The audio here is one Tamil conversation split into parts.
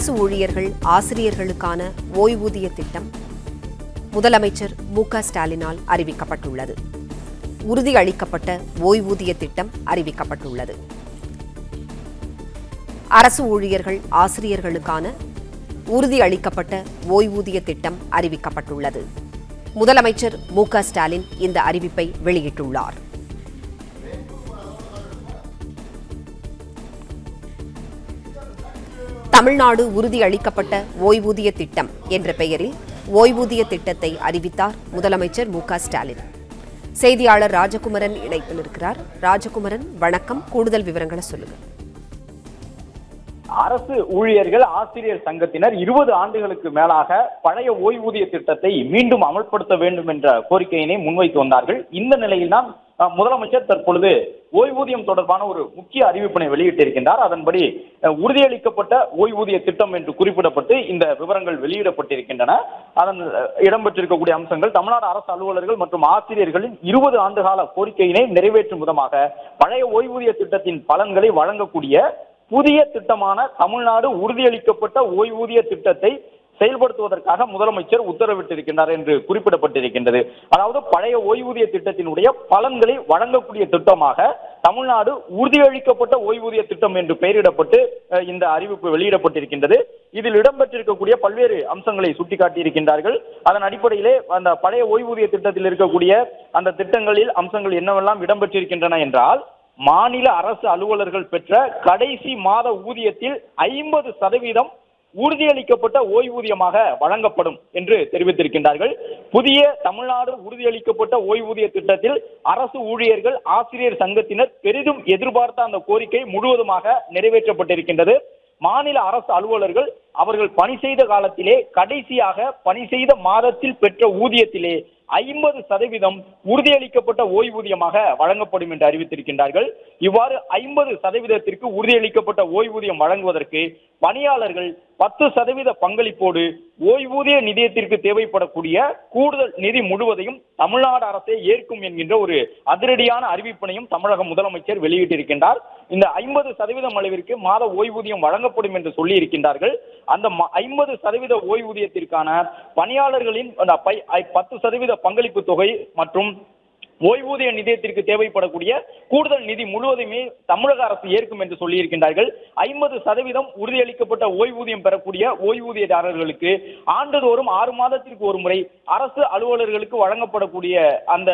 அரசு ஊழியர்கள் ஆசிரியர்களுக்கான ஓய்வூதிய திட்டம் முதலமைச்சர் மு.க.ஸ்டாலினால் அறிவிக்கப்பட்டுள்ளது. உறுதியளிக்கப்பட்ட ஓய்வூதிய திட்டம் அறிவிக்கப்பட்டுள்ளது. அரசு ஊழியர்கள் ஆசிரியர்களுக்கான உறுதியளிக்கப்பட்ட ஓய்வூதிய திட்டம் அறிவிக்கப்பட்டுள்ளது. முதலமைச்சர் மு.க.ஸ்டாலின் இந்த அறிவிப்பை வெளியிட்டுள்ளார். தமிழ்நாடு உறுதியளிக்கப்பட்ட ஓய்வூதிய திட்டம் என்ற பெயரில் ஓய்வூதிய திட்டத்தை அறிவித்தார் முதலமைச்சர் மு.க.ஸ்டாலின். செய்தியாளர் ராஜகுமரன் இணைப்பில் இருக்கிறார். ராஜகுமரன், வணக்கம். கூடுதல் விவரங்களை சொல்லுங்க. அரசு ஊழியர்கள் ஆசிரியர் சங்கத்தினர் 20 ஆண்டுகளுக்கு மேலாக பழைய ஓய்வூதிய திட்டத்தை மீண்டும் அமல்படுத்த வேண்டும் என்ற கோரிக்கையினை முன்வைத்து வந்தார்கள். இந்த நிலையில்தான் முதலமைச்சர் தற்பொழுது ஓய்வூதியம் தொடர்பான ஒரு முக்கிய அறிவிப்பினை வெளியிட்டிருக்கின்றார். அதன்படி உறுதியளிக்கப்பட்ட ஓய்வூதிய திட்டம் என்று குறிப்பிடப்பட்டு இந்த விவரங்கள் வெளியிடப்பட்டிருக்கின்றன. அதன் இடம்பெற்றிருக்கக்கூடிய அம்சங்கள் தமிழ்நாடு அரசு அலுவலர்கள் மற்றும் ஆசிரியர்களின் 20 ஆண்டுகால கோரிக்கையினை நிறைவேற்றும் விதமாக பழைய ஓய்வூதிய திட்டத்தின் பலன்களை வழங்கக்கூடிய புதிய திட்டமான தமிழ்நாடு உறுதியளிக்கப்பட்ட ஓய்வூதிய திட்டத்தை செயல்படுத்துவதற்காக முதலமைச்சர் உத்தரவிட்டிருக்கின்றார் என்று குறிப்பிடப்பட்டிருக்கின்றது. அதாவது பழைய ஓய்வூதிய திட்டத்தினுடைய பலன்களை வழங்கக்கூடிய திட்டமாக தமிழ்நாடு உறுதியளிக்கப்பட்ட ஓய்வூதிய திட்டம் என்று பெயரிடப்பட்டு இந்த அறிவிப்பு வெளியிடப்பட்டிருக்கின்றது. இதில் இடம்பெற்றிருக்கக்கூடிய பல்வேறு அம்சங்களை சுட்டிக்காட்டியிருக்கின்றார்கள். அதன் அடிப்படையிலே அந்த பழைய ஓய்வூதிய திட்டத்தில் இருக்கக்கூடிய அந்த திட்டங்களில் அம்சங்கள் என்னவெல்லாம் இடம்பெற்றிருக்கின்றன என்றால், மாநில அரசு அலுவலர்கள் பெற்ற கடைசி மாத ஊதியத்தில் 50% உறுதியளிக்கப்பட்ட ஓய்வூதியமாக வழங்கப்படும் என்று தெரிவித்திருக்கின்றார்கள். புதிய தமிழ்நாடு உறுதியளிக்கப்பட்ட ஓய்வூதிய திட்டத்தில் அரசு ஊழியர்கள் ஆசிரியர் சங்கத்தினர் பெரிதும் எதிர்பார்த்த அந்த கோரிக்கை முழுவதுமாக நிறைவேற்றப்பட்டிருக்கின்றது. மாநில அரசு அலுவலர்கள் அவர்கள் பணி செய்த காலத்திலே கடைசியாக பணி செய்த மாதத்தில் பெற்ற ஊதியத்திலே 50% உறுதியளிக்கப்பட்ட ஓய்வூதியமாக வழங்கப்படும் என்று அறிவித்திருக்கின்றார்கள். இவ்வாறு 50%ற்கு உறுதியளிக்கப்பட்ட ஓய்வூதியம் வழங்குவதற்கு பணியாளர்கள் 10% பங்களிப்போடு ஓய்வூதிய நிதியத்திற்கு தேவைப்படக்கூடிய கூடுதல் நிதி முழுவதையும் தமிழ்நாடு அரசே ஏற்கும் என்கின்ற ஒரு அதிரடியான அறிவிப்பினையும் தமிழக முதலமைச்சர் வெளியிட்டிருக்கின்றார். இந்த 50% அளவிற்கு மாத ஓய்வூதியம் வழங்கப்படும் என்று சொல்லி இருக்கின்றார்கள். அந்த 50% ஓய்வூதியத்திற்கான பணியாளர்களின் 10% பங்களிப்பு தொகை மற்றும் ஓய்வூதிய நிதியத்திற்கு தேவைப்படக்கூடிய கூடுதல் நிதி முழுவதுமே தமிழக அரசு ஏற்கும் என்று சொல்லி இருக்கின்றார்கள். 50% உறுதியளிக்கப்பட்ட ஓய்வூதியம் பெறக்கூடிய ஓய்வூதியதாரர்களுக்கு ஆண்டுதோறும் 6 மாதத்திற்கு ஒரு முறை அரசு அலுவலர்களுக்கு வழங்கப்படக்கூடிய அந்த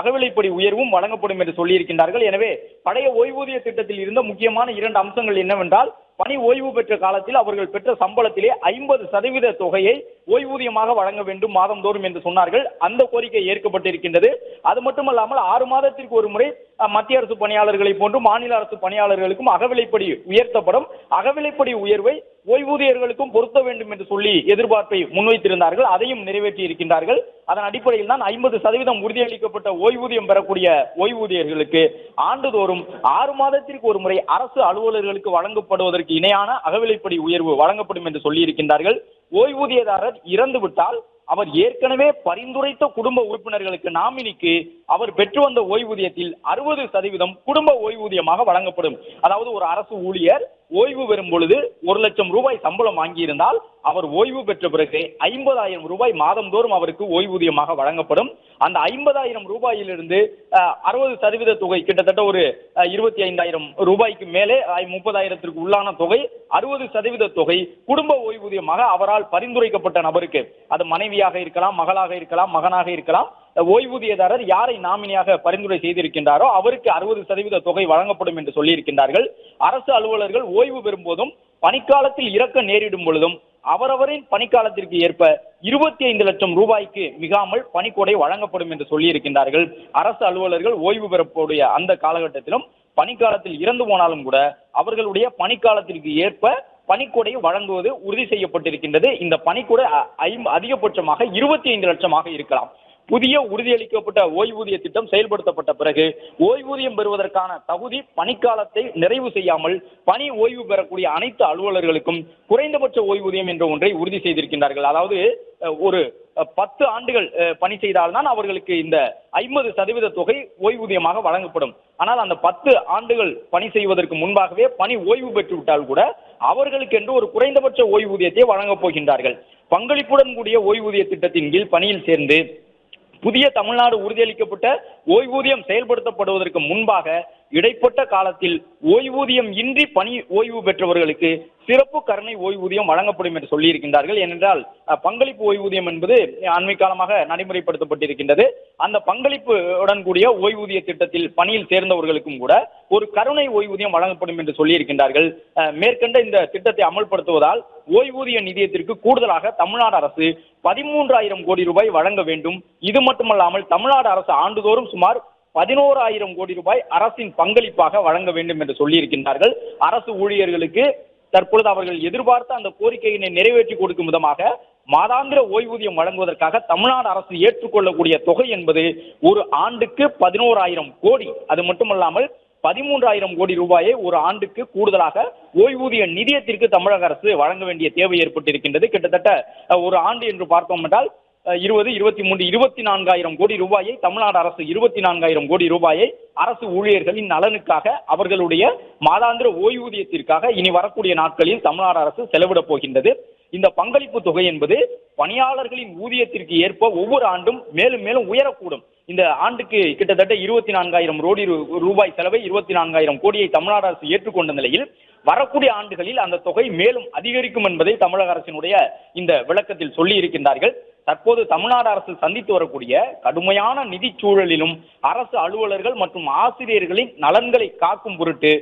அகவிலைப்படி உயர்வும் வழங்கப்படும் என்று சொல்லி இருக்கின்றார்கள். எனவே பழைய ஓய்வூதிய திட்டத்தில் இருந்த முக்கியமான 2 அம்சங்கள் என்னவென்றால், பணி ஓய்வு பெற்ற காலத்தில் அவர்கள் பெற்ற சம்பளத்திலே 50% தொகையை ஓய்வூதியமாக வழங்க வேண்டும் மாதந்தோறும் என்று சொன்னார்கள். அந்த கோரிக்கை ஏற்கப்பட்டிருக்கின்றது. அது மட்டுமல்லாமல் 6 மாதத்திற்கு ஒரு முறை மத்திய அரசு பணியாளர்களை போன்று மாநில அரசு பணியாளர்களுக்கும் அகவிலைப்படி உயர்த்தப்படும். அகவிலைப்படி உயர்வை ஓய்வூதியர்களுக்கும் பொருத்த வேண்டும் என்று சொல்லி எதிர்பார்ப்பை முன்வைத்திருந்தார்கள். அதையும் நிறைவேற்றி இருக்கின்றார்கள். அதன் அடிப்படையில் தான் 50% உறுதியளிக்கப்பட்ட ஓய்வூதியம் பெறக்கூடிய ஓய்வூதியர்களுக்கு ஆண்டுதோறும் 6 மாதத்திற்கு ஒரு முறை அரசு அலுவலர்களுக்கு வழங்கப்படுவதற்கு இணையான அகவிலைப்படி உயர்வு வழங்கப்படும் என்று சொல்லி இருக்கின்றார்கள். ஓய்வூதியதாரர் இறந்துவிட்டால் அவர் ஏற்கனவே பரிந்துரைத்த குடும்ப உறுப்பினர்களுக்கு நாமினிக்கு அவர் பெற்று வந்த ஓய்வூதியத்தில் 60% குடும்ப ஓய்வூதியமாக வழங்கப்படும். அதாவது ஒரு அரசு ஊழியர் ஓய்வு பெறும் பொழுது 1 லட்சம் ரூபாய் சம்பளம் வாங்கியிருந்தால் அவர் ஓய்வு பெற்ற பிறகு 50,000 ரூபாய் மாதந்தோறும் அவருக்கு ஓய்வூதியமாக வழங்கப்படும். அந்த 50,000 ரூபாயிலிருந்து 60% தொகை கிட்டத்தட்ட ஒரு 25,000 ரூபாய்க்கு மேலே 30,000ற்கு உள்ளான தொகை 60% தொகை குடும்ப ஓய்வூதியமாக அவரால் பரிந்துரைக்கப்பட்ட நபருக்கு, அது மனைவியாக இருக்கலாம், மகளாக இருக்கலாம், மகனாக இருக்கலாம், ஓய்வூதியதாரர் யாரை நாமினியாக பரிந்துரை செய்திருக்கின்றாரோ அவருக்கு 60% தொகை வழங்கப்படும் என்று சொல்லி இருக்கின்றார்கள். அரசு அலுவலர்கள் ஓய்வு பெறும் போதும் பணிக்காலத்தில் இறக்க நேரிடும் பொழுதும் அவரவரின் பணிக்காலத்திற்கு ஏற்ப 25 லட்சம் ரூபாய்க்கு மிகாமல் பணிக்கொடை வழங்கப்படும் என்று சொல்லி இருக்கின்றார்கள். அரசு அலுவலர்கள் ஓய்வு பெறக்கூடிய அந்த காலகட்டத்திலும் பணிக்காலத்தில் இறந்து போனாலும் கூட அவர்களுடைய பணிக்காலத்திற்கு ஏற்ப பணிக்கொடை வழங்குவது உறுதி செய்யப்பட்டிருக்கின்றது. இந்த பணிக்கொடை அதிகபட்சமாக 25 லட்சமாக இருக்கலாம். புதிய உறுதியளிக்கப்பட்ட ஓய்வூதிய திட்டம் செயல்படுத்தப்பட்ட பிறகு ஓய்வூதியம் பெறுவதற்கான தகுதி பணிக்காலத்தை நிறைவு செய்யாமல் பணி ஓய்வு பெறக்கூடிய அனைத்து அலுவலர்களுக்கும் குறைந்தபட்ச ஓய்வூதியம் என்ற ஒன்றை உறுதி செய்திருக்கின்றார்கள். அதாவது ஒரு 10 ஆண்டுகள் பணி செய்தால்தான் அவர்களுக்கு இந்த 50% தொகை ஓய்வூதியமாக வழங்கப்படும். ஆனால் அந்த 10 ஆண்டுகள் பணி செய்வதற்கு முன்பாகவே பணி ஓய்வு பெற்று விட்டால் கூட அவர்களுக்கு என்று ஒரு குறைந்தபட்ச ஓய்வூதியத்தை வழங்கப் போகின்றார்கள். பங்களிப்புடன் கூடிய ஓய்வூதிய திட்டத்தின் கீழ் பணியில் சேர்ந்து புதிய தமிழ்நாடு உறுதியளிக்கப்பட்ட ஓய்வூதியம் செயல்படுத்தப்படுவதற்கு முன்பாக இடைப்பட்ட காலத்தில் ஓய்வூதியம் இன்றி பணி ஓய்வு பெற்றவர்களுக்கு சிறப்பு கருணை ஓய்வூதியம் வழங்கப்படும் என்று சொல்லியிருக்கின்றார்கள். ஏனென்றால் பங்களிப்பு ஓய்வூதியம் என்பது அண்மை காலமாக நடைமுறைப்படுத்தப்பட்டிருக்கின்றது. அந்த பங்களிப்புடன் கூடிய ஓய்வூதிய திட்டத்தில் பணியில் சேர்ந்தவர்களுக்கும் கூட ஒரு கருணை ஓய்வூதியம் வழங்கப்படும் என்று சொல்லியிருக்கின்றார்கள். மேற்கண்ட இந்த திட்டத்தை அமல்படுத்துவதால் ஓய்வூதிய நிதியத்திற்கு கூடுதலாக தமிழ்நாடு அரசு 13,000 கோடி ரூபாய் வழங்க வேண்டும். இது மட்டுமல்லாமல் தமிழ்நாடு அரசு ஆண்டுதோறும் சுமார் 11,000 கோடி ரூபாய் அரசின் பங்களிப்பாக வழங்க வேண்டும் என்று சொல்லியிருக்கின்றார்கள். அரசு ஊழியர்களுக்கு தற்பொழுது அவர்கள் எதிர்பார்த்த அந்த கோரிக்கையினை நிறைவேற்றி கொடுக்கும் விதமாக மாதாந்திர ஓய்வூதியம் வழங்குவதற்காக தமிழ்நாடு அரசு ஏற்றுக்கொள்ளக்கூடிய தொகை என்பது ஒரு ஆண்டுக்கு 11,000 கோடி. அது மட்டுமல்லாமல் 13,000 கோடி ரூபாயை ஒரு ஆண்டுக்கு கூடுதலாக ஓய்வூதிய நிதியத்திற்கு தமிழக அரசு வழங்க வேண்டிய தேவை ஏற்பட்டிருக்கின்றது. கிட்டத்தட்ட ஒரு ஆண்டு என்று பார்த்தோம் என்றால் 20, 23, 24,000 கோடி ரூபாயை தமிழ்நாடு அரசு 24,000 கோடி ரூபாயை அரசு ஊழியர்களின் நலனுக்காக அவர்களுடைய மாதாந்திர ஓய்வூதியத்திற்காக இனி வரக்கூடிய நாட்களில் தமிழ்நாடு அரசு செலவிடப் போகின்றது. இந்த பங்களிப்பு தொகை என்பது பணியாளர்களின் ஊதியத்திற்கு ஏற்ப ஒவ்வொரு ஆண்டும் மேலும் மேலும் உயரக்கூடும். இந்த ஆண்டுக்கு கிட்டத்தட்ட 24,000 கோடி ரூபாய் செலவை 24,000 கோடியை தமிழ்நாடு அரசு ஏற்றுக்கொண்ட நிலையில் வரக்கூடிய ஆண்டுகளில் அந்த தொகை மேலும் அதிகரிக்கும் என்பதை தமிழக அரசினுடைய இந்த விளக்கத்தில் சொல்லி இருக்கின்றார்கள். தற்போது தமிழ்நாடு அரசு சந்தித்து வரக்கூடிய கடுமையான நிதி சூழலிலும் அரசு அலுவலர்கள் மற்றும் ஆசிரியர்களின் நலன்களை காக்கும் பொருட்டு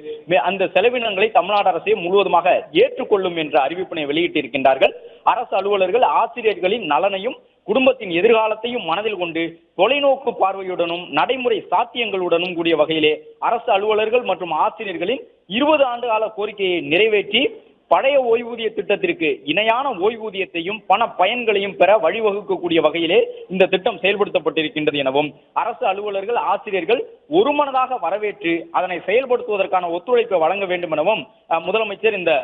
அந்த செலவினங்களை தமிழ்நாடு அரசே முழுவதுமாக ஏற்றுக்கொள்ளும் என்ற அறிவிப்பினை வெளியிட்டிருக்கின்றார்கள். அரசு அலுவலர்கள் ஆசிரியர்களின் நலனையும் குடும்பத்தின் எதிர்காலத்தையும் மனதில் கொண்டு தொலைநோக்கு பார்வையுடனும் நடைமுறை சாத்தியங்களுடனும் கூடிய வகையிலே அரசு அலுவலர்கள் மற்றும் ஆசிரியர்களின் 20 ஆண்டு கால கோரிக்கையை நிறைவேற்றி பழைய ஓய்வூதிய திட்டத்திற்கு இணையான ஓய்வூதியத்தையும் பண பயன்களையும் பெற வழிவகுக்கக்கூடிய வகையிலே இந்த திட்டம் செயல்படுத்தப்பட்டிருக்கின்றது எனவும் அரசு அலுவலர்கள் ஆசிரியர்கள் ஒருமனதாக வரவேற்று அதனை செயல்படுத்துவதற்கான ஒத்துழைப்பை வழங்க வேண்டும் எனவும் முதலமைச்சர் இந்த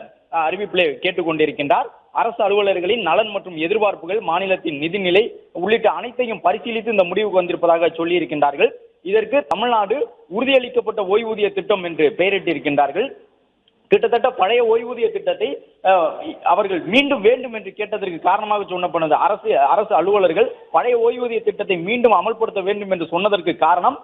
அறிவிப்பிலே கேட்டுக்கொண்டிருக்கின்றார். அரசு அலுவலர்களின் நலன் மற்றும் எதிர்பார்ப்புகள், மாநிலத்தின் நிதிநிலை உள்ளிட்ட அனைத்தையும் பரிசீலித்து இந்த முடிவுக்கு வந்திருப்பதாக சொல்லியிருக்கின்றார்கள். இதற்கு தமிழ்நாடு உறுதியளிக்கப்பட்ட ஓய்வூதிய திட்டம் என்று பெயரிட்டிருக்கின்றார்கள். கிட்டத்தட்ட பழைய ஓய்வூதிய திட்டத்தை அவர்கள் மீண்டும் வேண்டும் என்று கேட்டதற்கு காரணமாக சொன்னப்பட்டது அரசு அலுவலர்கள் பழைய ஓய்வூதிய திட்டத்தை மீண்டும் அமல்படுத்த வேண்டும் என்று சொன்னதற்கு காரணம்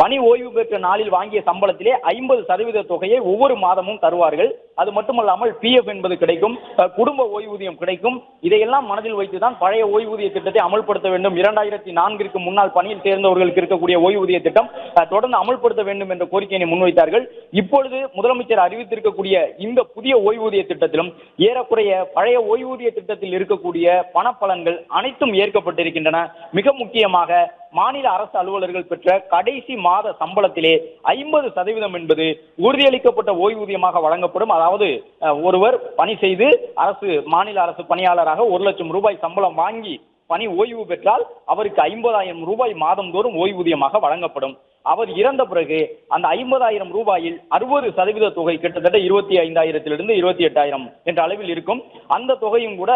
பணி ஓய்வு பெற்ற நாளில் வாங்கிய சம்பளத்திலே 50% தொகையை ஒவ்வொரு மாதமும் தருவார்கள். அது மட்டுமல்லாமல் PF என்பது கிடைக்கும், குடும்ப ஓய்வூதியம் கிடைக்கும். இதையெல்லாம் மனதில் வைத்துதான் பழைய ஓய்வூதிய திட்டத்தை அமல்படுத்த வேண்டும். 2004 முன்னால் பணியில் சேர்ந்தவர்களுக்கு இருக்கக்கூடிய ஓய்வூதிய திட்டம் தொடர்ந்து அமல்படுத்த வேண்டும் என்ற கோரிக்கையை முன்வைத்தார்கள். இப்பொழுது முதலமைச்சர் அறிவித்திருக்கக்கூடிய இந்த புதிய ஓய்வூதிய திட்டத்திலும் ஏறக்குறைய பழைய ஓய்வூதிய திட்டத்தில் இருக்கக்கூடிய பணப்பலன்கள் அனைத்தும் ஏற்கப்பட்டிருக்கின்றன. மிக முக்கியமாக மாநில அரசு அலுவலர்கள் பெற்ற கடைசி மாத சம்பளத்திலே 50% என்பது உறுதியளிக்கப்பட்ட ஓய்வூதியமாக வழங்கப்படும். அதாவது ஒருவர் பணி செய்து மாநில அரசு பணியாளராக 1 லட்சம் ரூபாய் சம்பளம் வாங்கி பணி ஓய்வு பெற்றால் அவருக்கு 50,000 ரூபாய் மாதந்தோறும் ஓய்வூதியமாக வழங்கப்படும். அவர் இறந்த பிறகு அந்த 50,000 ரூபாயில் 60% தொகை கிட்டத்தட்ட 25,000 28,000 என்ற அளவில் இருக்கும். அந்த தொகையும் கூட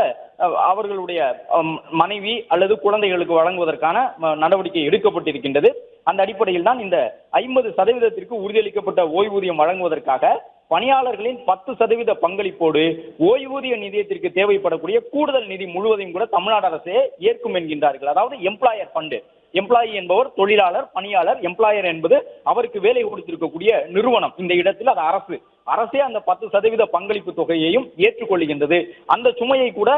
அவர்களுடைய மனைவி அல்லது குழந்தைகளுக்கு வழங்குவதற்கான நடவடிக்கை எடுக்கப்பட்டிருக்கின்றது. அந்த அடிப்படையில் தான் இந்த 50% உறுதியளிக்கப்பட்ட ஓய்வூதியம் வழங்குவதற்காக பணியாளர்களின் 10% பங்களிப்போடு ஓய்வூதிய நிதியத்திற்கு தேவைப்படக்கூடிய கூடுதல் நிதி முழுவதையும் கூட தமிழ்நாடு அரசே ஏற்கும் என்கின்றார்கள். அதாவது எம்ப்ளாயர் ஃபண்டு. எம்ப்ளாயி என்பவர் தொழிலாளர், பணியாளர். எம்ப்ளாயர் என்பது அவருக்கு வேலை கொடுத்திருக்கக்கூடிய நிறுவனம். இந்த இடத்தில் அது அரசே அந்த 10% பங்களிப்பு தொகையையும் ஏற்றுக்கொள்கின்றது. அந்த சுமையை கூட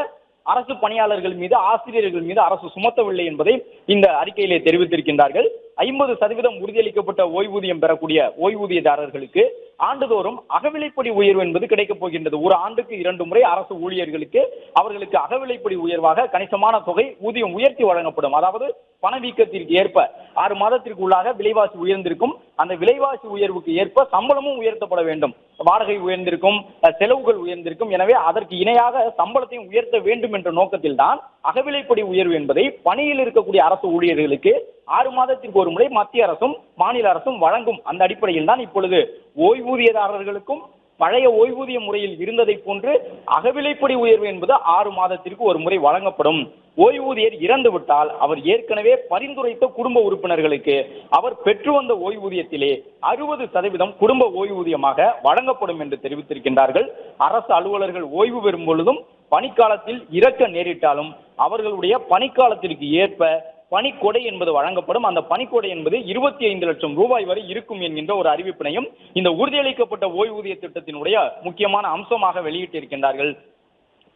அரசு பணியாளர்கள் மீது, ஆசிரியர்கள் மீது அரசு சுமத்தவில்லை என்பதை இந்த அறிக்கையிலே தெரிவித்திருக்கின்றார்கள். 50% உறுதியளிக்கப்பட்ட ஓய்வூதியம் பெறக்கூடிய ஓய்வூதியதாரர்களுக்கு ஆண்டுதோறும் அகவிலைப்படி உயர்வு என்பது கிடைக்கப் போகின்றது. ஒரு ஆண்டுக்கு 2 முறை அரசு ஊழியர்களுக்கு அவர்களுக்கு அகவிலைப்படி உயர்வாக கணிசமான தொகை ஊதியம் உயர்த்தி வழங்கப்படும். அதாவது பணவீக்கத்திற்கு ஏற்ப 6 மாதத்திற்கு உள்ளாக விலைவாசி உயர்ந்திருக்கும். அந்த விலைவாசி உயர்வுக்கு ஏற்ப சம்பளமும் உயர்த்தப்பட வேண்டும். வாடகை உயர்ந்திருக்கும், செலவுகள் உயர்ந்திருக்கும். எனவே அதற்கு இணையாக சம்பளத்தையும் உயர்த்த வேண்டும் என்ற நோக்கத்தில் தான் அகவிலைப்படி உயர்வு என்பதை பணியில் இருக்கக்கூடிய அரசு ஊழியர்களுக்கு 6 மாதத்திற்கு ஒரு முறை மத்திய அரசும் மாநில அரசும் வழங்கும். அந்த அடிப்படையில் தான் இப்பொழுது ஓய்வூதியதாரர்களுக்கும் பழைய ஓய்வூதிய முறையில் இருந்ததை போன்று அகவிலைப்படி உயர்வு என்பது 6 மாதத்திற்கு ஒரு முறை வழங்கப்படும். ஓய்வூதியர் இறந்து விட்டால் அவர் ஏற்கனவே பரிந்துரைத்த குடும்ப உறுப்பினர்களுக்கு அவர் பெற்று வந்த ஓய்வூதியத்திலே 60% குடும்ப ஓய்வூதியமாக வழங்கப்படும் என்று தெரிவித்திருக்கின்றார்கள். அரசு அலுவலர்கள் ஓய்வு பெறும் பொழுதும் பணிக்காலத்தில் இறக்க நேரிட்டாலும் அவர்களுடைய பணிக்காலத்திற்கு ஏற்ப பணிக்கொடை என்பது வழங்கப்படும். அந்த பணிக்கொடை என்பது 25 லட்சம் ரூபாய் வரை இருக்கும் என்கின்ற ஒரு அறிவிப்பினையும் இந்த உறுதியளிக்கப்பட்ட ஓய்வூதிய திட்டத்தினுடைய முக்கியமான அம்சமாக வெளியிட்டிருக்கின்றார்கள்.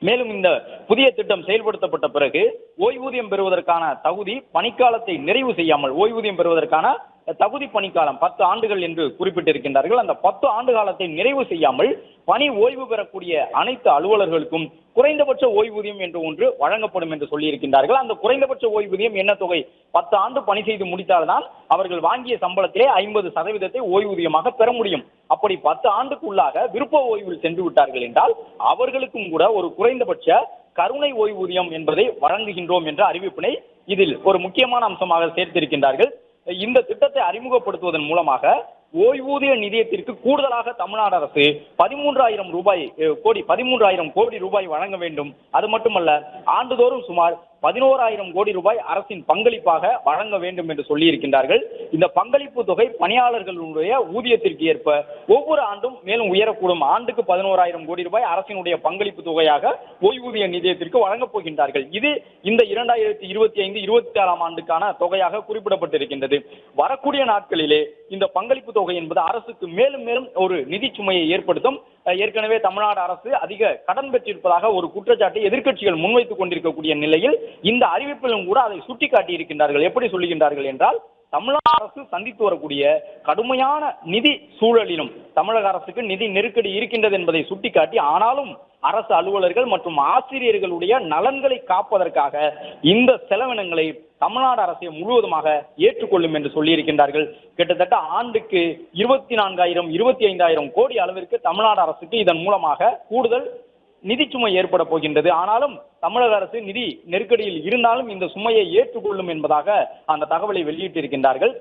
மேலும் இந்த புதிய திட்டம் செயல்படுத்தப்பட்ட பிறகு ஓய்வூதியம் பெறுவதற்கான தகுதி பணிக்காலத்தை நிறைவு செய்யாமல் ஓய்வூதியம் பெறுவதற்கான தகுதி பணிக்காலம் 10 ஆண்டுகள் என்று குறிப்பிட்டிருக்கின்றார்கள். அந்த 10 ஆண்டு காலத்தை நிறைவு செய்யாமல் பணி ஓய்வு பெறக்கூடிய அனைத்து அலுவலர்களுக்கும் குறைந்தபட்ச ஓய்வூதியம் என்று ஒன்று வழங்கப்படும் என்று சொல்லியிருக்கின்றார்கள். அந்த குறைந்தபட்ச ஓய்வூதியம் என்ன தொகை? 10 ஆண்டு பணி செய்து முடித்தால்தான் அவர்கள் வாங்கிய சம்பளத்திலே 50% ஓய்வூதியமாக பெற முடியும். அப்படி 10 ஆண்டுக்குள்ளாக விருப்ப ஓய்வில் சென்று விட்டார்கள் என்றால் அவர்களுக்கும் கூட ஒரு குறைந்தபட்ச கருணை ஓய்வூதியம் என்பதை வழங்குகின்றோம் என்ற அறிவிப்பினை இதில் ஒரு முக்கியமான அம்சமாக சேர்த்திருக்கின்றார்கள். இந்த திட்டத்தை அறிமுகப்படுத்துவதன் மூலமாக ஓய்வூதிய நிதியத்திற்கு கூடுதலாக தமிழ்நாடு அரசு 13,000 கோடி ரூபாய் வழங்க வேண்டும். அது மட்டுமல்ல, ஆண்டுதோறும் சுமார் 11,000 கோடி ரூபாய் அரசின் பங்களிப்பாக வழங்க வேண்டும் என்று சொல்லியிருக்கின்றார்கள். இந்த பங்களிப்பு தொகை பணியாளர்களுடைய ஊதியத்திற்கு ஏற்ப ஒவ்வொரு ஆண்டும் மேலும் உயரக்கூடும். ஆண்டுக்கு 11,000 கோடி ரூபாய் அரசினுடைய பங்களிப்பு தொகையாக ஓய்வூதிய நிதியத்திற்கு வழங்கப் போகின்றார்கள். இது இந்த 2025-26 ஆண்டுக்கான தொகையாக குறிப்பிடப்பட்டிருக்கின்றது. வரக்கூடிய நாட்களிலே இந்த பங்களிப்பு தொகை என்பது அரசுக்கு மேலும் மேலும் ஒரு நிதி சுமையை ஏற்படுத்தும். ஏற்கனவே தமிழ்நாடு அரசு அதிக கடன் பெற்றிருப்பதாக ஒரு குற்றச்சாட்டை எதிர்க்கட்சிகள் முன்வைத்துக் கொண்டிருக்கக்கூடிய நிலையில் இந்த அறிவிப்பிலும் கூட அதை சுட்டிக்காட்டி இருக்கின்றார்கள். எப்படி சொல்லுகின்றார்கள் என்றால், தமிழக அரசு சந்தித்து வரக்கூடிய கடுமையான நிதி சூழலிலும் தமிழக அரசுக்கு நிதி நெருக்கடி இருக்கின்றது என்பதை சுட்டிக்காட்டி, ஆனாலும் அரசு அலுவலர்கள் மற்றும் ஆசிரியர்களுடைய நலன்களை காப்பதற்காக இந்த செலவினங்களை தமிழ்நாடு அரசை முழுவதுமாக ஏற்றுக்கொள்ளும் என்று சொல்லியிருக்கின்றார்கள். கிட்டத்தட்ட ஆண்டுக்கு 24,000-25,000 கோடி அளவிற்கு தமிழ்நாடு அரசுக்கு இதன் மூலமாக கூடுதல் நிதி சுமை ஏற்பட போகின்றது. ஆனாலும் தமிழக அரசு நிதி நெருக்கடியில் இருந்தாலும் இந்த சுமையை ஏற்றுக்கொள்ளும் என்பதாக அந்த தகவலை வெளியிட்டிருக்கின்றார்கள்.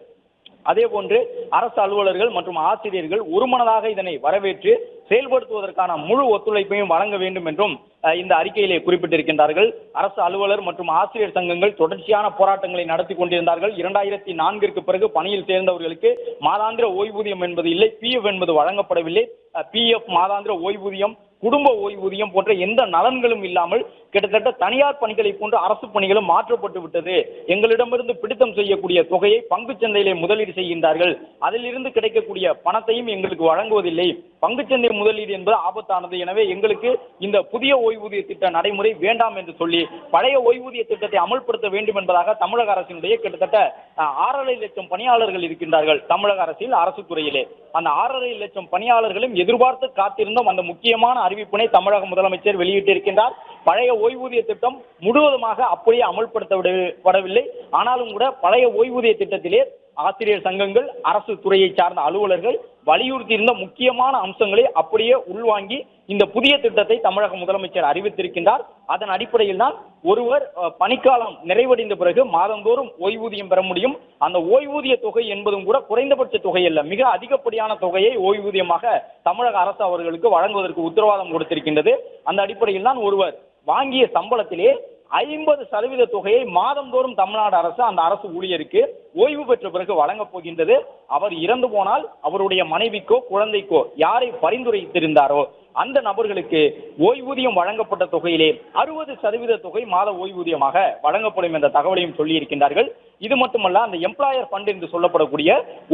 அதே போன்று அரசு அலுவலர்கள் மற்றும் ஆசிரியர்கள் ஒருமனதாக இதனை வரவேற்று செயல்படுத்துவதற்கான முழு ஒத்துழைப்பையும் வழங்க வேண்டும் என்றும் இந்த அறிக்கையிலே குறிப்பிட்டிருக்கின்றார்கள். அரசு அலுவலர் மற்றும் ஆசிரியர் சங்கங்கள் தொடர்ச்சியான போராட்டங்களை நடத்தி கொண்டிருந்தார்கள். 2004 பிறகு பணியில் சேர்ந்தவர்களுக்கு மாதாந்திர ஓய்வூதியம் என்பது இல்லை, பிஎஃப் என்பது வழங்கப்படவில்லை. பிஎஃப், மாதாந்திர ஓய்வூதியம், குடும்ப ஓய்வூதியம் போன்ற எந்த நலன்களும் இல்லாமல் கிட்டத்தட்ட தனியார் பணிகளை போன்ற அரசு பணிகளும் மாற்றப்பட்டு விட்டது. எங்களிடமிருந்து பிடித்தம் செய்யக்கூடிய தொகையை பங்குச்சந்தையிலே முதலீடு செய்கின்றார்கள். அதிலிருந்து கிடைக்கக்கூடிய பணத்தையும் எங்களுக்கு வழங்குவதில்லை. பங்குச்சந்தை முதலீடு என்பது ஆபத்தானது. எனவே எங்களுக்கு இந்த புதிய ஓய்வூதிய திட்ட நடைமுறை வேண்டாம் என்று சொல்லி பழைய ஓய்வூதிய திட்டத்தை அமல்படுத்த வேண்டும் என்பதாக தமிழக அரசினுடைய கிட்டத்தட்ட 6.5 லட்சம் பணியாளர்கள் இருக்கின்றார்கள் தமிழக அரசில், அரசு துறையிலே. அந்த 6.5 லட்சம் பணியாளர்களும் எதிர்பார்த்து காத்திருந்தோம் அந்த முக்கியமான அறிவிப்பினை தமிழக முதலமைச்சர் வெளியிட்டிருக்கின்றார். பழைய ஓய்வூதிய திட்டம் முழுவதுமாக அப்படியே அமல்படுத்தப்படவில்லை. ஆனாலும் கூட பழைய ஓய்வூதிய திட்டத்திலே ஆசிரியர் சங்கங்கள், அரசு துறையை சார்ந்த அலுவலர்கள் வலியுறுத்தியிருந்த முக்கியமான அம்சங்களை அப்படியே உள்வாங்கி இந்த புதிய திட்டத்தை தமிழக முதலமைச்சர் அறிவித்திருக்கின்றார். அதன் அடிப்படையில் தான் ஒருவர் பணிக்காலம் நிறைவடைந்த பிறகு மாதந்தோறும் ஓய்வூதியம் பெற முடியும். அந்த ஓய்வூதிய தொகை என்பதும் கூட குறைந்தபட்ச தொகை அல்ல, மிக அதிகப்படியான தொகையை ஓய்வூதியமாக தமிழக அரசு அவர்களுக்கு வழங்குவதற்கு உத்தரவாதம் கொடுத்திருக்கின்றது. அந்த அடிப்படையில் தான் ஒருவர் வாங்கிய சம்பளத்திலே 50% தொகையை மாதந்தோறும் தமிழ்நாடு அரசு அந்த அரசு ஊழியருக்கு ஓய்வு பெற்ற பிறகு வழங்கப் போகின்றது. அவர் இறந்து போனால் அவருடைய மனைவிக்கோ குழந்தைக்கோ யாரை பரிந்துரைத்திருந்தாரோ அந்த நபர்களுக்கு ஓய்வூதியம் வழங்கப்பட்ட தொகையிலே 60% தொகை மாத ஓய்வூதியமாக வழங்கப்படும் என்ற தகவலையும் சொல்லி இருக்கின்றார்கள். இது மட்டுமல்ல, அந்த எம்ப்ளாயர் ஃபண்ட் என்று சொல்லப்படக்கூடிய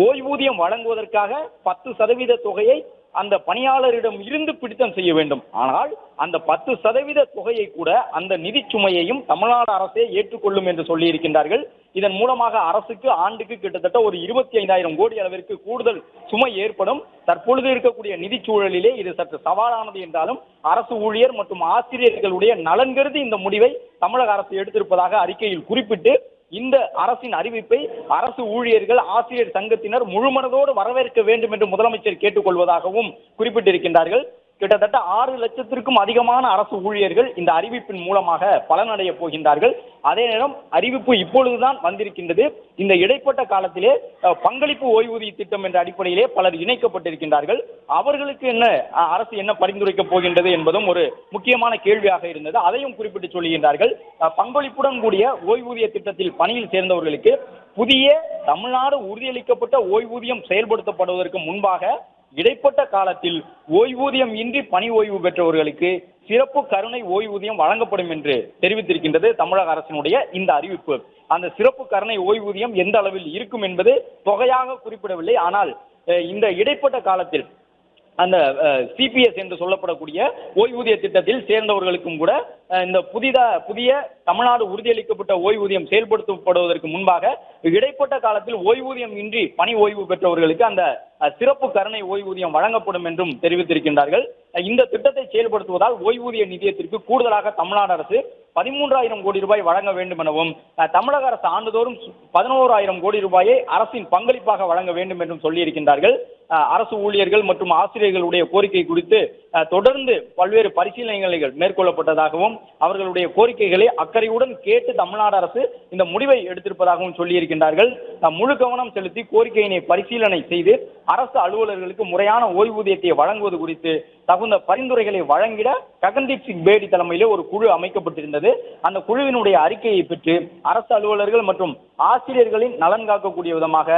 ஓய்வூதியம் வழங்குவதற்காக 10% தொகையை அந்த பணியாளரிடம் இருந்து பிடித்தம் செய்ய வேண்டும். ஆனால் அந்த 10% தொகையை கூட அந்த நிதி சுமையையும் தமிழ்நாடு அரசே ஏற்றுக்கொள்ளும் என்று சொல்லி இருக்கின்றார்கள். இதன் மூலமாக அரசுக்கு ஆண்டுக்கு கிட்டத்தட்ட ஒரு 25,000 கோடி அளவிற்கு கூடுதல் சுமை ஏற்படும். தற்பொழுது இருக்கக்கூடிய நிதி சூழலிலே இது சற்று சவாலானது என்றாலும் அரசு ஊழியர் மற்றும் ஆசிரியர்களுடைய நலன் கருதி இந்த முடிவை தமிழக அரசு எடுத்திருப்பதாக அறிக்கையில் குறிப்பிட்டு, இந்த அரசின் அறிவிப்பை அரசு ஊழியர்கள் ஆசிரியர் சங்கத்தினர் முழுமனதோடு வரவேற்க வேண்டும் என்று முதலமைச்சர் கேட்டுக்கொள்வதாகவும் குறிப்பிட்டிருக்கின்றார்கள். கிட்டத்தட்ட 6 லட்சத்திற்கும் அதிகமான அரசு ஊழியர்கள் இந்த அறிவிப்பின் மூலமாக பலனடைய போகின்றார்கள். அதே நேரம் அறிவிப்பு இப்பொழுதுதான் வந்திருக்கின்றது. இந்த இடைப்பட்ட காலத்திலே பங்களிப்பு ஓய்வூதிய திட்டம் என்ற அடிப்படையிலே பலர் இணைக்கப்பட்டிருக்கின்றார்கள். அவர்களுக்கு அரசு என்ன பரிந்துரைக்கப் போகின்றது என்பதும் ஒரு முக்கியமான கேள்வியாக இருந்தது. அதையும் குறிப்பிட்டு சொல்லுகின்றார்கள். பங்களிப்புடன் கூடிய ஓய்வூதிய திட்டத்தில் பணியில் சேர்ந்தவர்களுக்கு புதிய தமிழ்நாடு உறுதியளிக்கப்பட்ட ஓய்வூதியம் செயல்படுத்தப்படுவதற்கு முன்பாக இடைப்பட்ட காலத்தில் ஓய்வூதியம் இன்றி பணி ஓய்வு பெற்றவர்களுக்கு சிறப்பு கருணை ஓய்வூதியம் வழங்கப்படும் என்று தெரிவித்திருக்கின்றது தமிழக அரசினுடைய இந்த அறிவிப்பு. அந்த சிறப்பு கருணை ஓய்வூதியம் எந்த அளவில் இருக்கும் என்பது தொகையாக குறிப்பிடவில்லை. ஆனால் இந்த இடைப்பட்ட காலத்தில் அந்த சிபிஎஸ் என்று சொல்லப்படக்கூடிய ஓய்வூதிய திட்டத்தில் சேர்ந்தவர்களுக்கும் கூட இந்த புதிய தமிழ்நாடு உறுதியளிக்கப்பட்ட ஓய்வூதியம் செயல்படுத்தப்படுவதற்கு முன்பாக இடைப்பட்ட காலத்தில் ஓய்வூதியம் இன்றி பணி ஓய்வு பெற்றவர்களுக்கு அந்த சிறப்பு கருணை ஓய்வூதியம் வழங்கப்படும் என்றும் தெரிவித்திருக்கின்றார்கள். இந்த திட்டத்தை செயல்படுத்துவதால் ஓய்வூதிய நிதியத்திற்கு கூடுதலாக தமிழ்நாடு அரசு 13,000 கோடி ரூபாய் வழங்க வேண்டும் எனவும், தமிழக அரசு ஆண்டுதோறும் 11,000 கோடி ரூபாயை அரசின் பங்களிப்பாக வழங்க வேண்டும் என்றும் சொல்லியிருக்கின்றார்கள். அரசு ஊழியர்கள் மற்றும் ஆசிரியர்களுடைய கோரிக்கை குறித்து தொடர்ந்து பல்வேறு பரிசீலனைகள் மேற்கொள்ளப்பட்டதாகவும் அவர்களுடைய கோரிக்கைகளை அக்கறையுடன் கேட்டு தமிழ்நாடு அரசு இந்த முடிவை எடுத்திருப்பதாகவும் சொல்லியிருக்கின்றார்கள். முழு கவனம் செலுத்தி கோரிக்கையினை பரிசீலனை செய்து அரசு அலுவலர்களுக்கு முறையான ஓய்வூதியத்தை வழங்குவது குறித்து தகுந்த பரிந்துரைகளை வழங்கிட ககன்தீப் சிங் பேடி தலைமையிலே ஒரு குழு அமைக்கப்பட்டிருந்தது. அந்த குழுவினுடைய அறிக்கையை பெற்று அரசு அலுவலர்கள் மற்றும் ஆசிரியர்களின் நலன் காக்கக்கூடிய விதமாக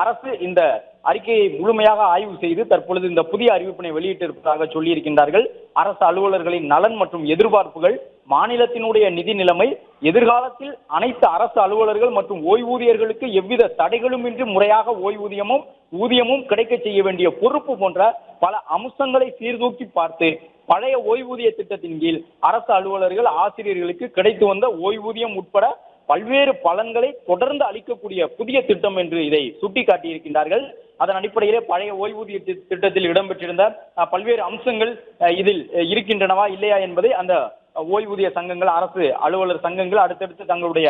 அரசு இந்த அறிக்கையை முழுமையாக ஆய்வு செய்து தற்பொழுது இந்த புதிய அறிவிப்பினை வெளியிட்டிருப்பதாக சொல்லியிருக்கின்றார்கள். அரசு அலுவலர்களின் நலன் மற்றும் எதிர்பார்ப்புகள், மாநிலத்தினுடைய நிதி நிலைமை, எதிர்காலத்தில் அனைத்து அரசு அலுவலர்கள் மற்றும் ஓய்வூதியர்களுக்கு எவ்வித தடைகளுமின்றி முறையாக ஊதியமும் கிடைக்க செய்ய வேண்டிய பொறுப்பு போன்ற பல அம்சங்களை சீர்தூக்கி பார்த்து பழைய ஓய்வூதிய திட்டத்தின் கீழ் அரசு அலுவலர்கள் ஆசிரியர்களுக்கு கிடைத்து வந்த ஓய்வூதியம் உட்பட பல்வேறு பலன்களை தொடர்ந்து அளிக்கக்கூடிய புதிய திட்டம் என்று இதை சுட்டிக்காட்டியிருக்கின்றார்கள். அதன் அடிப்படையிலே பழைய ஓய்வூதிய திட்டத்தில் இடம்பெற்றிருந்த பல்வேறு அம்சங்கள் இதில் இருக்கின்றனவா இல்லையா என்பதை அந்த ஓய்வூதிய சங்கங்கள், அரசு அலுவலர் சங்கங்கள் அடுத்தடுத்து தங்களுடைய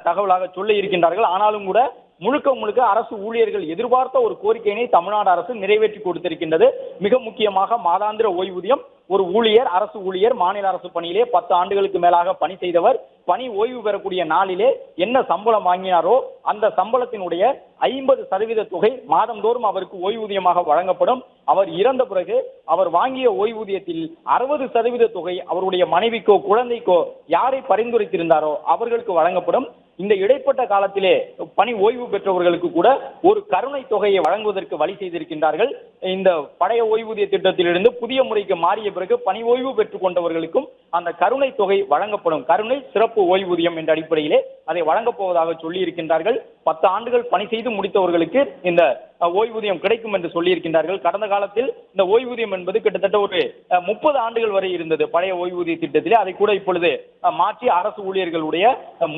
தகவலாக சொல்ல இருக்கின்றார்கள். ஆனாலும் கூட முழுக்க அரசு ஊழியர்கள் எதிர்பார்த்த ஒரு கோரிக்கையினை தமிழ்நாடு அரசு நிறைவேற்றி கொடுத்திருக்கின்றது. மிக முக்கியமாக மாதாந்திர ஓய்வூதியம். ஒரு ஊழியர், அரசு ஊழியர் மாநில அரசு பணியிலே 10 ஆண்டுகளுக்கு மேலாக பணி செய்தவர் பணி ஓய்வு பெறக்கூடிய நாளிலே என்ன சம்பளம் வாங்கினாரோ அந்த சம்பளத்தினுடைய 50% தொகை மாதந்தோறும் அவருக்கு ஓய்வூதியமாக வழங்கப்படும். அவர் இறந்த பிறகு அவர் வாங்கிய ஓய்வூதியத்தில் 60% தொகை அவருடைய மனைவிக்கோ குழந்தைக்கோ யாரை பரிந்துரைத்திருந்தாரோ அவர்களுக்கு வழங்கப்படும். இந்த இடைப்பட்ட காலத்திலே பணி ஓய்வு பெற்றவர்களுக்கு கூட ஒரு கருணை தொகையை வழங்குவதற்கு வழி செய்திருக்கின்றார்கள். இந்த பழைய ஓய்வூதிய திட்டத்திலிருந்து புதிய முறைக்கு மாறிய பிறகு பணி ஓய்வு பெற்றுக் கொண்டவர்களுக்கும் அந்த கருணை தொகை வழங்கப்படும். கருணை சிறப்பு ஓய்வூதியம் என்ற அடிப்படையிலே அதை வழங்கப் போவதாக சொல்லி இருக்கின்றார்கள். 10 ஆண்டுகள் பணி செய்து முடித்தவர்களுக்கு இந்த ஓய்வூதியம் கிடைக்கும் என்று சொல்லியிருக்கின்றார்கள். கடந்த காலத்தில் இந்த ஓய்வூதியம் என்பது கிட்டத்தட்ட ஒரு 30 ஆண்டுகள் வரை இருந்தது பழைய ஓய்வூதிய திட்டத்திலே. அதை கூட இப்பொழுது மாற்றி அரசு ஊழியர்களுடைய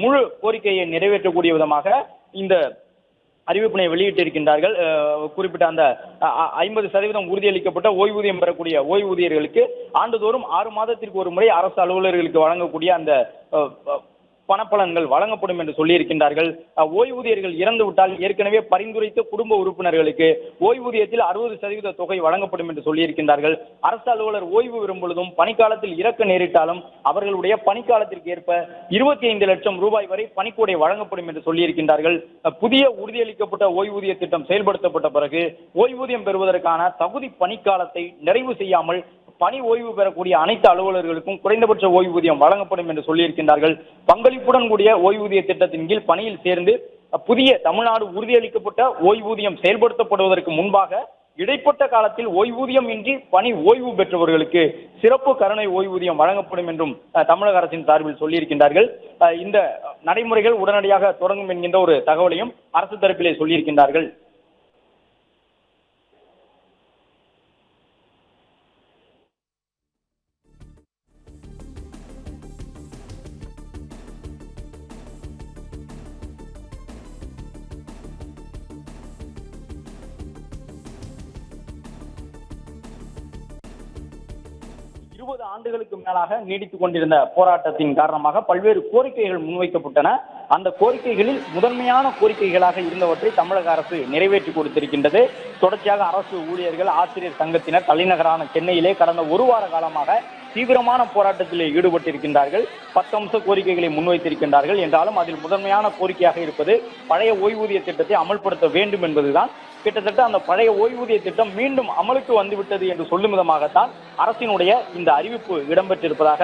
முழு கோரிக்கையை நிறைவேற்றக்கூடிய விதமாக இந்த அறிவிப்பினை வெளியிட்டிருக்கின்றார்கள். குறிப்பிட்ட அந்த 50% உறுதியளிக்கப்பட்ட ஓய்வூதியம் பெறக்கூடிய ஓய்வூதியர்களுக்கு ஆண்டுதோறும் 6 மாதத்திற்கு ஒரு முறை அரசு அலுவலர்களுக்கு வழங்கக்கூடிய அந்த பணப்பலன்கள் வழங்கப்படும் என்று சொல்லியிருக்கின்றார்கள். ஓய்வூதியர்கள் இறந்துவிட்டால் ஏற்கனவே பரிந்துரைத்த குடும்ப உறுப்பினர்களுக்கு ஓய்வூதியத்தில் 60% தொகை வழங்கப்படும் என்று சொல்லியிருக்கின்றார்கள். அரசு அலுவலர் ஓய்வு பெறும் பொழுதும் பணிக்காலத்தில் இறக்க நேரிட்டாலும் அவர்களுடைய பணிக்காலத்திற்கு ஏற்ப 25 லட்சம் ரூபாய் வரை பணிக்கூடை வழங்கப்படும் என்று சொல்லியிருக்கின்றார்கள். புதிய உறுதியளிக்கப்பட்ட ஓய்வூதிய திட்டம் செயல்படுத்தப்பட்ட பிறகு ஓய்வூதியம் பெறுவதற்கான தகுதி பணிக்காலத்தை நிறைவு செய்யாமல் பணி ஓய்வு பெறக்கூடிய அனைத்து அலுவலர்களுக்கும் குறைந்தபட்ச ஓய்வூதியம் வழங்கப்படும் என்று சொல்லியிருக்கின்றார்கள். பங்களிப்புடன் கூடிய ஓய்வூதிய திட்டத்தின் கீழ் பணியில் சேர்ந்து புதிய தமிழ்நாடு உறுதியளிக்கப்பட்ட ஓய்வூதியம் செயல்படுத்தப்படுவதற்கு முன்பாக இடைப்பட்ட காலத்தில் ஓய்வூதியம் இன்றி பணி ஓய்வு பெற்றவர்களுக்கு சிறப்பு கருணை ஓய்வூதியம் வழங்கப்படும் என்றும் தமிழக அரசின் சார்பில் சொல்லியிருக்கின்றார்கள். இந்த நடைமுறைகள் உடனடியாக தொடங்கும் என்கின்ற ஒரு தகவலையும் அரசு தரப்பிலே சொல்லியிருக்கின்றார்கள். 20 ஆண்டுகளுக்கு மேலாக நீடித்துக் கொண்டிருந்த போராட்டத்தின் காரணமாக பல்வேறு கோரிக்கைகள் முன்வைக்கப்பட்டன. அந்த கோரிக்கைகளில் முதன்மையான கோரிக்கைகளாக இருந்தவற்றை தமிழக அரசு நிறைவேற்றி கொடுத்திருக்கின்றது. தொடர்ச்சியாக அரசு ஊழியர்கள், ஆசிரியர் சங்கத்தினர் தலைநகரான சென்னையிலே கடந்த ஒரு வார காலமாக தீவிரமான போராட்டத்தில் ஈடுபட்டிருக்கின்றார்கள். 10 அம்ச கோரிக்கைகளை முன்வைத்திருக்கின்றார்கள். என்றாலும் அதில் முதன்மையான கோரிக்கையாக இருப்பது பழைய ஓய்வூதிய திட்டத்தை அமல்படுத்த வேண்டும் என்பதுதான். கிட்டத்தட்ட அந்த பழைய ஓய்வூதிய திட்டம் மீண்டும் அமலுக்கு வந்துவிட்டது என்று சொல்லும் விதமாகத்தான் அரசினுடைய இந்த அறிவிப்பு இடம்பெற்றிருப்பதாக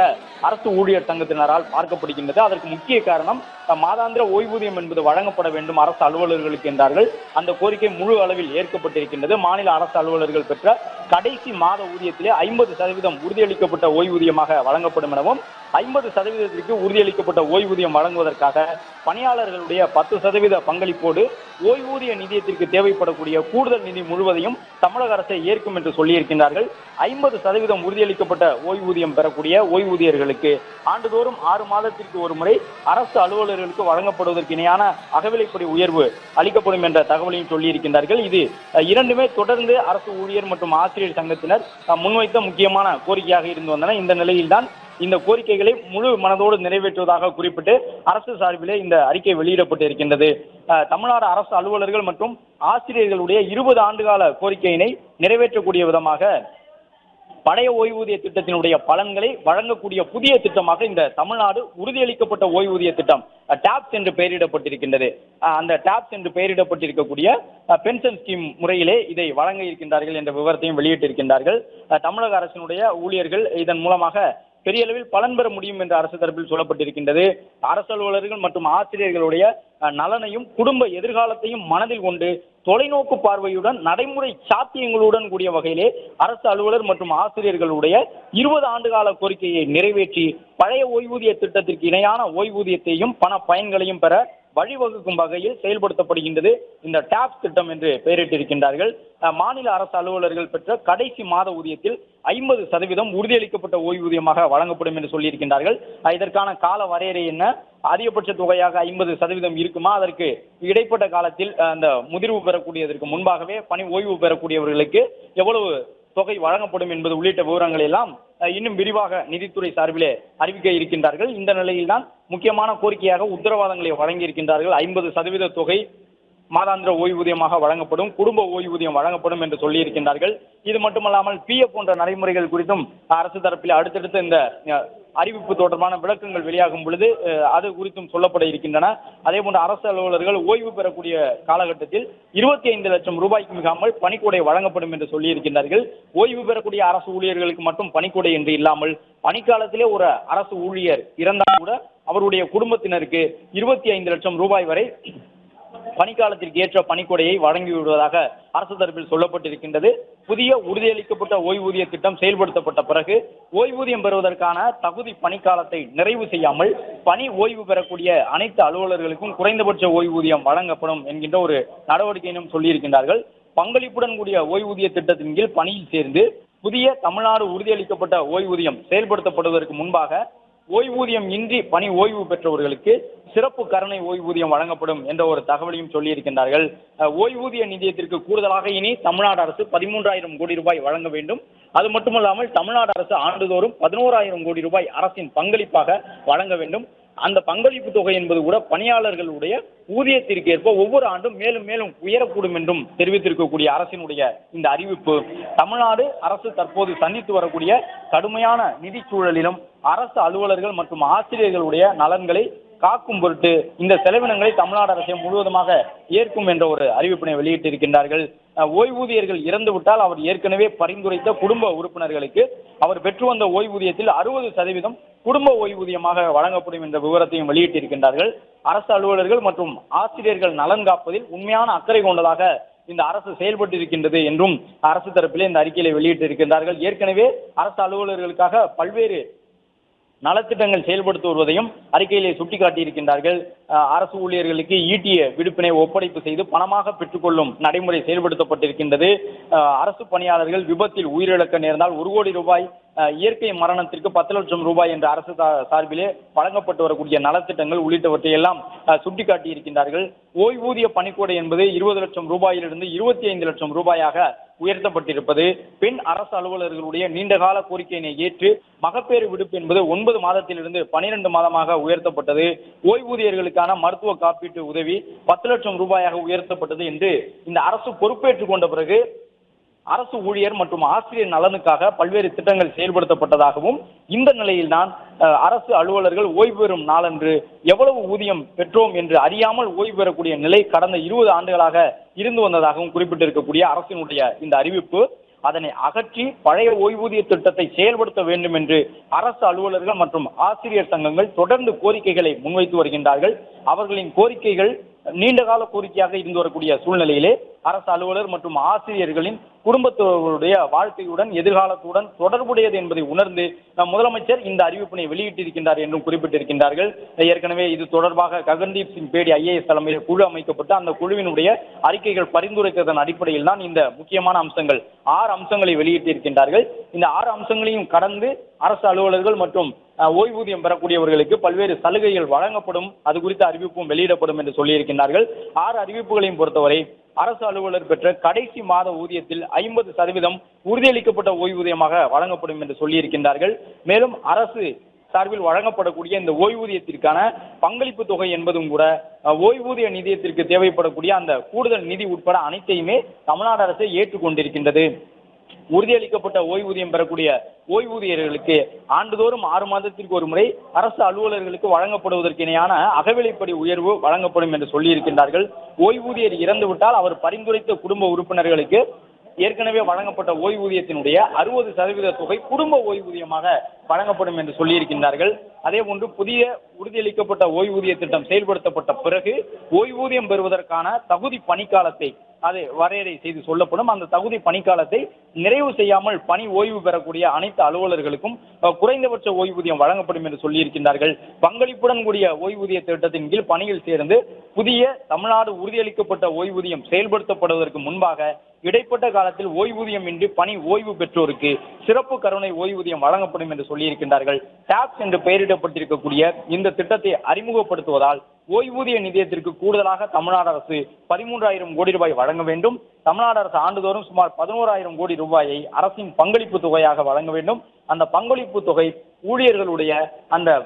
அரசு ஊழியர் சங்கத்தினரால் பார்க்கப்படுகின்றது. அதற்கு முக்கிய காரணம் மாதாந்திர ஓய்வூதியம் என்பது வழங்கப்பட வேண்டும் அரசு அலுவலர்களுக்கு என்றார்கள். அந்த கோரிக்கை முழு அளவில் ஏற்கப்பட்டிருக்கின்றது. மாநில அரசு அலுவலர்கள் பெற்ற கடைசி மாத ஊதியத்திலே 50% உறுதியளிக்கப்பட்ட ஓய்வூதியமாக வழங்கப்படும் எனவும் 50% உறுதியளிக்கப்பட்ட ஓய்வூதியம் வழங்குவதற்காக பணியாளர்களுடைய 10% பங்களிப்போடு ஓய்வூதிய நிதியத்திற்கு தேவைப்படக்கூடிய கூடுதல் நிதி முழுவதையும் தமிழக அரசை ஏற்கும் என்று சொல்லியிருக்கின்றார்கள். 50% உறுதியளிக்கப்பட்ட ஓய்வூதியம் பெறக்கூடிய ஓய்வூதியர்களுக்கு ஆண்டுதோறும் 6 மாதத்திற்கு ஒரு முறை அரசு அலுவலர்களுக்கு வழங்கப்படுவதற்கு இணையான அகவிலைப்படி உயர்வு அளிக்கப்படும் என்ற தகவலையும் சொல்லியிருக்கின்றார்கள். இது இரண்டுமே தொடர்ந்து அரசு ஊழியர் மற்றும் ஆசிரியர் சங்கத்தினர் முன்வைத்த முக்கியமான கோரிக்கையாக இருந்து வந்தன. இந்த நிலையில்தான் இந்த கோரிக்கைகளை முழு மனதோடு நிறைவேற்றுவதாக குறிப்பிட்டு அரசு சார்பிலே இந்த அறிக்கை வெளியிடப்பட்டு இருக்கின்றது. தமிழ்நாடு அரசு அலுவலர்கள் மற்றும் ஆசிரியர்களுடைய 20 ஆண்டுகால கோரிக்கையினை நிறைவேற்றக்கூடிய விதமாக பழைய ஓய்வூதிய திட்டத்தினுடைய பலன்களை வழங்கக்கூடிய புதிய திட்டமாக இந்த தமிழ்நாடு உறுதியளிக்கப்பட்ட ஓய்வூதிய திட்டம் டாப்ஸ் என்று பெயரிடப்பட்டிருக்கின்றது. அந்த டாப்ஸ் என்று பெயரிடப்பட்டிருக்கக்கூடிய பென்ஷன் ஸ்கீம் முறையிலே இதை வழங்க இருக்கின்றார்கள் என்ற விவரத்தையும் வெளியிட்டிருக்கின்றார்கள். தமிழக அரசினுடைய ஊழியர்கள் இதன் மூலமாக பெரிய அளவில் பலன் பெற முடியும் என்று அரசு தரப்பில் சொல்லப்பட்டிருக்கின்றது. அரசு அலுவலர்கள் மற்றும் ஆசிரியர்களுடைய நலனையும் குடும்ப எதிர்காலத்தையும் மனதில் கொண்டு தொலைநோக்கு பார்வையுடன் நடைமுறை சாத்தியங்களுடன் கூடிய வகையிலே அரசு அலுவலர் மற்றும் ஆசிரியர்களுடைய 20 ஆண்டுகால கோரிக்கையை நிறைவேற்றி பழைய ஓய்வூதிய திட்டத்திற்கு இணையான ஓய்வூதியத்தையும் பண பயன்களையும் பெற வழிவகுக்கும் வகையில் செயல்படுத்தப்படுகின்றது இந்த டாப்ஸ் திட்டம் என்று பெயரிட்டிருக்கின்றார்கள். மாநில அரசு அலுவலர்கள் பெற்ற கடைசி மாத ஊதியத்தில் 50% உறுதியளிக்கப்பட்ட ஓய்வூதியமாக வழங்கப்படும் என்று சொல்லியிருக்கின்றார்கள். இதற்கான கால வரையறை என்ன, அதிகபட்ச தொகையாக 50% இருக்குமா, அதற்கு இடைப்பட்ட காலத்தில் அந்த முதிர்வு பெறக்கூடியதற்கு முன்பாகவே பணி ஓய்வு பெறக்கூடியவர்களுக்கு எவ்வளவு தொகை வழங்கப்படும் என்பது உள்ளிட்ட விவரங்கள் எல்லாம் இன்னும் விரிவாக நிதித்துறை சார்பிலே அறிவிக்க இருக்கின்றார்கள். இந்த நிலையில்தான் முக்கியமான கோரிக்கையாக உத்தரவாதங்களை வழங்கி இருக்கின்றார்கள். 50% தொகை மாதாந்திர ஓய்வூதியமாக வழங்கப்படும், குடும்ப ஓய்வூதியம் வழங்கப்படும் என்று சொல்லியிருக்கின்றார்கள். இது மட்டுமல்லாமல் PF போன்ற நடைமுறைகள் குறித்தும் அரசு தரப்பில் அடுத்தடுத்த இந்த அறிவிப்பு தொடர்பான விளக்கங்கள் வெளியாகும் பொழுது அது குறித்தும் சொல்லப்பட இருக்கின்றன. அதே போன்று அரசு அலுவலர்கள் ஓய்வு பெறக்கூடிய காலகட்டத்தில் 25 லட்சம் ரூபாய்க்கு மிகாமல் பணிக்கொடை வழங்கப்படும் என்று சொல்லியிருக்கின்றார்கள். ஓய்வு பெறக்கூடிய அரசு ஊழியர்களுக்கு மட்டும் பணிக்கொடை என்று இல்லாமல் பணிக்காலத்திலே ஒரு அரசு ஊழியர் இறந்தால் கூட அவருடைய குடும்பத்தினருக்கு 25 லட்சம் ரூபாய் வரை பணிக்காலத்திற்கு ஏற்ற பணிக்கொடையை வழங்கிவிடுவதாக அரசு தரப்பில் சொல்லப்பட்டிருக்கின்றது. புதிய உறுதியளிக்கப்பட்ட ஓய்வூதிய திட்டம் செயல்படுத்தப்பட்ட பிறகு ஓய்வூதியம் பெறுவதற்கான தகுதி பணிக்காலத்தை நிறைவு செய்யாமல் பணி ஓய்வு பெறக்கூடிய அனைத்து அலுவலர்களுக்கும் குறைந்தபட்ச ஓய்வூதியம் வழங்கப்படும் என்கின்ற ஒரு நடவடிக்கையினும் சொல்லியிருக்கின்றார்கள். பங்களிப்புடன் கூடிய ஓய்வூதிய திட்டத்தின் கீழ் பணியில் சேர்ந்து புதிய தமிழ்நாடு உறுதியளிக்கப்பட்ட ஓய்வூதியம் செயல்படுத்தப்படுவதற்கு முன்பாக ஓய்வூதியம் இன்றி பணி ஓய்வு பெற்றவர்களுக்கு சிறப்பு கருணை ஓய்வூதியம் வழங்கப்படும் என்ற ஒரு தகவலையும் சொல்லியிருக்கின்றார்கள். ஓய்வூதிய நிதியத்திற்கு கூடுதலாக இனி தமிழ்நாடு அரசு 13,000 கோடி ரூபாய் வழங்க வேண்டும். அது மட்டுமல்லாமல் தமிழ்நாடு அரசு ஆண்டுதோறும் 11,000 கோடி ரூபாய் அரசின் பங்களிப்பாக வழங்க வேண்டும். அந்த பங்களிப்பு தொகை என்பது கூட பணியாளர்களுடைய ஊதியத்திற்கு ஏற்ப ஒவ்வொரு ஆண்டும் மேலும் மேலும் உயரக்கூடும் என்றும் தெரிவித்திருக்கக்கூடிய அரசினுடைய இந்த அறிவிப்பு தமிழ்நாடு அரசு தற்போது சந்தித்து வரக்கூடிய கடுமையான நிதி சூழலிலும் அரசு அலுவலர்கள் மற்றும் ஆசிரியர்களுடைய நலன்களை காக்கும் பொருட்டு இந்த செலவினங்களை தமிழ்நாடு அரசு முழுவதுமாக ஏற்கும் என்ற ஒரு அறிவிப்பினை வெளியிட்டிருக்கின்றார்கள். ஓய்வூதியர்கள் இறந்துவிட்டால் அவர் ஏற்கனவே பரிந்துரைத்த குடும்ப உறுப்பினர்களுக்கு அவர் பெற்று வந்த ஓய்வூதியத்தில் 60% குடும்ப ஓய்வூதியமாக வழங்கப்படும் என்ற விவரத்தையும் வெளியிட்டிருக்கின்றார்கள். அரசு அலுவலர்கள் மற்றும் ஆசிரியர்கள் நலன் காப்பதில் உண்மையான அக்கறை கொண்டதாக இந்த அரசு செயல்பட்டிருக்கின்றது என்றும் அரசு தரப்பிலே இந்த அறிக்கையில வெளியிட்டிருக்கின்றார்கள். ஏற்கனவே அரசு அலுவலர்களுக்காக பல்வேறு நலத்திட்டங்கள் செயல்படுத்தி வருவதையும் அறிக்கையிலே சுட்டிக்காட்டியிருக்கின்றார்கள். அரசு ஊழியர்களுக்கு ஈட்டிய விடுப்பினை ஒப்படைப்பு செய்து பணமாக பெற்றுக்கொள்ளும் நடைமுறை செயல்படுத்தப்பட்டிருக்கின்றது. அரசு பணியாளர்கள் விபத்தில் உயிரிழக்க நேர்ந்தால் 1 கோடி ரூபாய் இயற்கை மரணத்திற்கு 10 லட்சம் ரூபாய் என்ற அரசு சார்பிலே வழங்கப்பட்டு வரக்கூடிய நலத்திட்டங்கள் உள்ளிட்டவற்றை எல்லாம் சுட்டிக்காட்டி இருக்கின்றார்கள். ஓய்வூதிய பணிக்கொடை என்பது 20 லட்சம் ரூபாயிலிருந்து 25 லட்சம் ரூபாயாக உயர்த்தப்பட்டிருப்பது, பெண் அரசு அலுவலர்களுடைய நீண்டகால கோரிக்கையினை ஏற்று மகப்பேறு விடுப்பு என்பது 9 மாதத்திலிருந்து 12 மாதமாக உயர்த்தப்பட்டது, ஓய்வூதியர்களுக்கான மருத்துவ காப்பீட்டு உதவி 10 லட்சம் ரூபாயாக உயர்த்தப்பட்டது என்று இந்த அரசு பொறுப்பேற்றுக் கொண்ட பிறகு அரசு ஊழியர் மற்றும் ஆசிரியர் நலனுக்காக பல்வேறு திட்டங்கள் செயல்படுத்தப்பட்டதாகவும், இந்த நிலையில்தான் அரசு அலுவலர்கள் ஓய்வு பெறும் நாளன்று எவ்வளவு ஊதியம் பெற்றோம் என்று அறியாமல் ஓய்வு பெறக்கூடிய நிலை கடந்த 20 ஆண்டுகளாக இருந்து வந்ததாகவும் குறிப்பிட்டிருக்கக்கூடிய அரசினுடைய இந்த அறிவிப்பு, அதனை அகற்றி பழைய ஓய்வூதிய திட்டத்தை செயல்படுத்த வேண்டும் என்று அரசு அலுவலர்கள் மற்றும் ஆசிரியர் சங்கங்கள் தொடர்ந்து கோரிக்கைகளை முன்வைத்து வருகின்றார்கள். அவர்களின் கோரிக்கைகள் நீண்டகால கோரிக்கையாக இருந்து வரக்கூடிய சூழ்நிலையிலே அரசு அலுவலர் மற்றும் ஆசிரியர்களின் குடும்பத்தோருடைய வாழ்க்கையுடன் எதிர்காலத்துடன் தொடர்புடையது என்பதை உணர்ந்து முதலமைச்சர் இந்த அறிவிப்பினை வெளியிட்டிருக்கின்றார் என்றும் குறிப்பிட்டிருக்கின்றார்கள். ஏற்கனவே இது தொடர்பாக ககன்தீப் சிங் பேடி IAS தலைமையில் குழு அமைக்கப்பட்டு அந்த குழுவினுடைய அறிக்கைகள் பரிந்துரைத்ததன் அடிப்படையில் தான் இந்த முக்கியமான அம்சங்கள் 6 அம்சங்களை வெளியிட்டிருக்கின்றார்கள். இந்த 6 அம்சங்களையும் கடந்து அரசு அலுவலர்கள் மற்றும் ஓய்வூதியம் பெறக்கூடியவர்களுக்கு பல்வேறு சலுகைகள் வழங்கப்படும், அது குறித்த அறிவிப்பும் வெளியிடப்படும் என்று சொல்லியிருக்கின்றார்கள். 6 அறிவிப்புகளையும் பொறுத்தவரை அரசு அலுவலர் பெற்ற கடைசி மாத ஊதியத்தில் 50% உறுதியளிக்கப்பட்ட ஓய்வூதியமாக வழங்கப்படும் என்று சொல்லியிருக்கின்றார்கள். மேலும் அரசு சார்பில் வழங்கப்படக்கூடிய இந்த ஓய்வூதியத்திற்கான பங்களிப்பு தொகை என்பதும் கூட ஓய்வூதிய நிதியத்திற்கு தேவைப்படக்கூடிய அந்த கூடுதல் நிதி உட்பட அனைத்தையுமே தமிழ்நாடு அரசு ஏற்றுக்கொண்டிருக்கின்றது. உறுதியளிக்கப்பட்ட ஓய்வூதியம் பெறக்கூடிய ஓய்வூதியர்களுக்கு ஆண்டுதோறும் 6 மாதத்திற்கு ஒரு முறை அரசு அலுவலர்களுக்கு வழங்கப்படுவதற்கு இணையான அகவிலைப்படி உயர்வு வழங்கப்படும் என்று சொல்லியிருக்கின்றார்கள். ஓய்வூதியர் இறந்துவிட்டால் அவர் பரிந்துரைத்த குடும்ப உறுப்பினர்களுக்கு ஏற்கனவே வழங்கப்பட்ட ஓய்வூதியத்தினுடைய 60% தொகை குடும்ப ஓய்வூதியமாக வழங்கப்படும் என்று சொல்லியிருக்கின்றார்கள். அதே போன்று புதிய உறுதியளிக்கப்பட்ட ஓய்வூதிய திட்டம் செயல்படுத்தப்பட்ட பிறகு ஓய்வூதியம் பெறுவதற்கான தகுதி பணிக்காலத்தை அதை வரையறை செய்து சொல்லப்படும். அந்த தகுதி பணிக்காலத்தை நிறைவு செய்யாமல் பணி ஓய்வு பெறக்கூடிய அனைத்து அலுவலர்களுக்கும் குறைந்தபட்ச ஓய்வூதியம் வழங்கப்படும் என்று சொல்லியிருக்கின்றார்கள். பங்களிப்புடன் கூடிய ஓய்வூதிய திட்டத்தின் கீழ் பணியில் சேர்ந்து புதிய தமிழ்நாடு உறுதியளிக்கப்பட்ட ஓய்வூதியம் செயல்படுத்தப்படுவதற்கு முன்பாக இடைப்பட்ட காலத்தில் ஓய்வூதியம் இன்றி பணி ஓய்வு பெற்றோருக்கு சிறப்பு கருணை ஓய்வூதியம் வழங்கப்படும் என்று சொல்லியிருக்கின்றார்கள். டாப்ஸ் என்று பெயரிடப்பட்டிருக்கக்கூடிய இந்த திட்டத்தை அறிமுகப்படுத்துவதால் ஓய்வூதிய நிதியத்திற்கு கூடுதலாக தமிழ்நாடு அரசு 13,000 கோடி ரூபாய் வழங்க வேண்டும். தமிழ்நாடு அரசு ஆண்டுதோறும் சுமார் 11,000 கோடி ரூபாயை அரசின் பங்களிப்பு தொகையாக வழங்க வேண்டும். அந்த பங்களிப்பு தொகை ஊழியர்களுடைய அந்த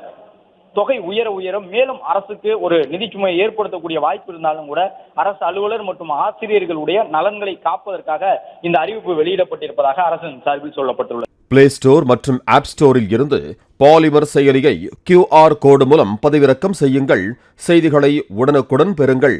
தொகை உயர மேலும் அரசுக்கு ஒரு நிதிச்சுமையை ஏற்படுத்தக்கூடிய வாய்ப்பு இருந்தாலும் கூட அரசு அலுவலர் மற்றும் ஆசிரியர்களுடைய நலன்களை காப்பதற்காக இந்த அறிவிப்பு வெளியிடப்பட்டிருப்பதாக அரசின் சார்பில் சொல்லப்பட்டுள்ளது. பிளே ஸ்டோர் மற்றும் ஆப் ஸ்டோரில் இருந்து பாலிமர் செயலியை QR கோடு மூலம் பதிவிறக்கம் செய்யுங்கள். செய்திகளை உடனுக்குடன் பெறுங்கள்.